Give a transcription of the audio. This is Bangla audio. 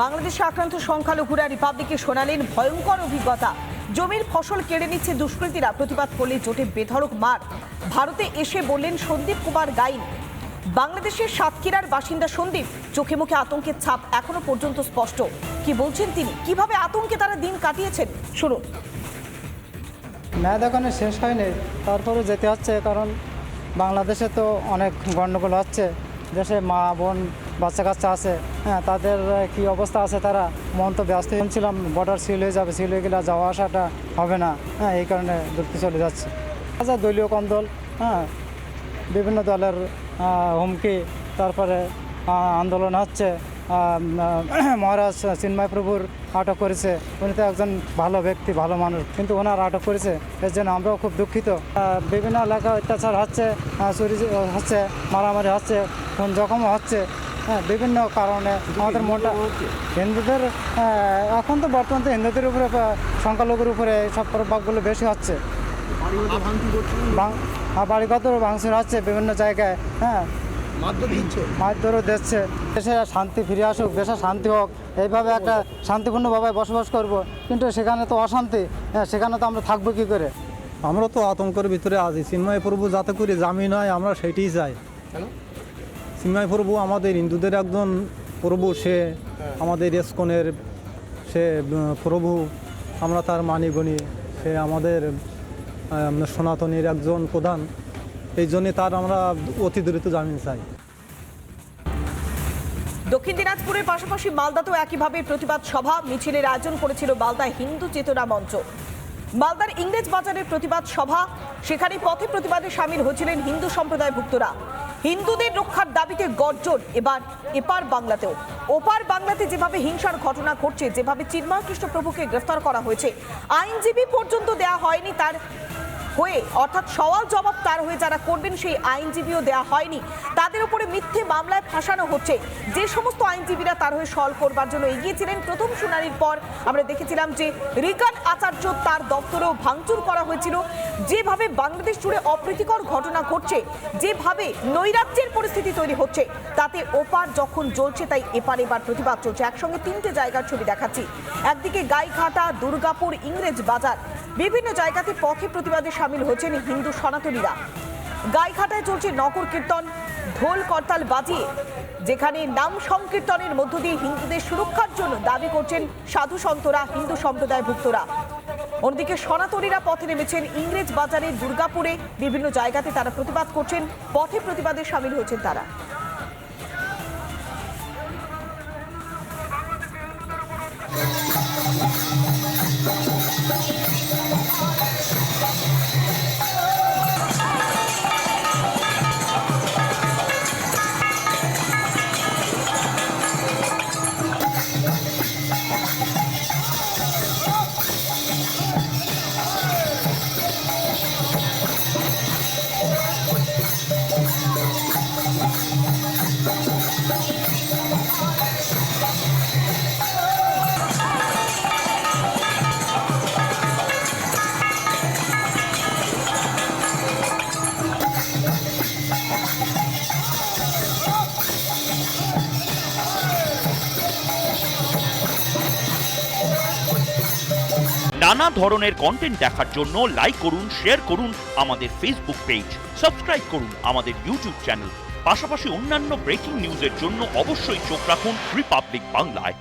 বাংলাদেশে আক্রান্ত সংখ্যালঘুরা রিপাবলিকে শোনালেন ভয়ঙ্কর অভিজ্ঞতা। জমির ফসল কেড়ে নিচ্ছে দুষ্কৃতীরা, প্রতিবাদ করলে জোটে বেধড়ক মার। ভারতে এসে বললেন সন্দীপ কুমার গাইন। বাংলাদেশের সাতক্ষীরার বাসিন্দা সন্দীপ, চোখে মুখে আতঙ্কের ছাপ এখনো পর্যন্ত স্পষ্ট। কি বলছেন তিনি, কিভাবে আতঙ্কে তারা দিন কাটিয়েছেন, শুনুন। ন্যায় দেখানো শেষ হয়নি, তারপরে যেতে হচ্ছে, কারণ বাংলাদেশে তো অনেক গণ্ডগোল হচ্ছে। দেশে মা বোন বাচ্চা কাচ্চা আছে, হ্যাঁ, তাদের কি অবস্থা আছে, তারা মন তো ব্যস্ত ছিলাম। বর্ডার সিল হয়ে যাবে, সিল হয়ে গেলে যাওয়া আসাটা হবে না, হ্যাঁ, এই কারণে ঘুরতে চলে যাচ্ছে। আচ্ছা, দলীয় কন্দল, হ্যাঁ, বিভিন্ন দলের হুমকি, তারপরে আন্দোলন হচ্ছে। মহারাজ চিন্ময় প্রভুর আটক করেছে, উনি তো একজন ভালো ব্যক্তি, ভালো মানুষ, কিন্তু ওনার আটক করেছে, এর জন্য আমরাও খুব দুঃখিত। বিভিন্ন এলাকায় অত্যাচার হচ্ছে, চুরি হচ্ছে, মারামারি হচ্ছে, খুন জখমও হচ্ছে, হ্যাঁ, বিভিন্ন কারণে আমাদের মনটা হিন্দুদের এখন তো বর্তমান তো হিন্দুদের উপরে, সংখ্যালঘুর উপরে সব প্রভাবগুলো বেশি হচ্ছে। বাড়িগত ভাঙচুর হচ্ছে বিভিন্ন জায়গায়, হ্যাঁ, মারধরও দিচ্ছে। দেশে শান্তি ফিরে আসুক, দেশে শান্তি হোক, এইভাবে একটা শান্তিপূর্ণভাবে বসবাস করব, কিন্তু সেখানে তো অশান্তি, হ্যাঁ, সেখানে তো আমরা থাকবো কী করে? আমরা তো আতঙ্কের ভিতরে আছি। চিন্ময় প্রভু যাতে করে জামিন হয়, আমরা সেটাই চাই। চিন্ময় প্রভু আমাদের হিন্দুদের একজন প্রভু, সে আমাদের ইস্কনের সে প্রভু, আমরা তার মানি গণি, সে আমাদের সনাতনীর একজন প্রধান, এই জন্যে তার আমরা অতি দ্রুত জামিন চাই। দক্ষিণ দিনাজপুরের পাশাপাশি মালদাতেও একইভাবে প্রতিবাদ সভা মিছিলের আয়োজন করেছিল মালদা হিন্দু চেতনা মঞ্চ। মালদার ইংরেজ বাজারের প্রতিবাদ সভা, সেখানে পথে প্রতিবাদে সামিল হয়েছিলেন হিন্দু সম্প্রদায়ভুক্তরা। হিন্দুদের রক্ষার দাবিতে গর্জন এবার এপার বাংলাতেও। ওপার বাংলাতে যেভাবে হিংসার ঘটনা ঘটছে, যেভাবে চিন্ময় কৃষ্ণ প্রভুকে গ্রেফতার করা হয়েছে, আইনজীবী পর্যন্ত দেয়া হয়নি তার হয়ে, অর্থাৎ সওয়াল জবাব তার হয়ে যারা করবেন সেই আইনজীবীও দেয়া হয়নি, তাদের উপরে মিথ্যে মামলায় ফাঁসানো হচ্ছে। যে সমস্ত আইনজীবীরা তার হয়ে সওয়াল করবার জন্য এগিয়েছিলেন, প্রথম শুনানির পর আমরা দেখেছিলাম যে রিগান আচার্য, তার দপ্তরেও ভাঙচুর করা হয়েছিল। যেভাবে বাংলাদেশ জুড়ে অপ্রীতিকর ঘটনা ঘটছে, যেভাবে নৈরাজ্যের পরিস্থিতি তৈরি হচ্ছে, তাতে ওপার যখন জ্বলছে, তাই এপার এবার প্রতিবাদ চলছে। একসঙ্গে তিনটে জায়গার ছবি দেখাচ্ছি। একদিকে গাইঘাটা, দুর্গাপুর, ইংরেজ বাজার, বিভিন্ন জায়গাতে পথে প্রতিবাদে সামিল হচ্ছেন হিন্দু সনাতনীরা। গাইঘাটায় চলছে নগর কীর্তন, ঢোল করতাল বাজিয়ে, যেখানে নাম সংকীর্তনের মধ্য দিয়ে হিন্দুদের সুরক্ষার জন্য দাবি করছেন সাধু সন্তরা, হিন্দু সম্প্রদায়ভুক্তরা। অন্যদিকে সনাতনীরা পথে নেমেছেন ইংরেজ বাজারে, দুর্গাপুরে, বিভিন্ন জায়গাতে তারা প্রতিবাদ করছেন, পথে প্রতিবাদে সামিল হচ্ছেন তারা। নানা ধরনের কন্টেন্ট দেখার জন্য লাইক করুন, শেয়ার করুন আমাদের ফেসবুক পেজ, সাবস্ক্রাইব করুন আমাদের ইউটিউব চ্যানেল। পাশাপাশি অন্যান্য ব্রেকিং নিউজের জন্য অবশ্যই চোখ রাখুন রিপাবলিক বাংলায়।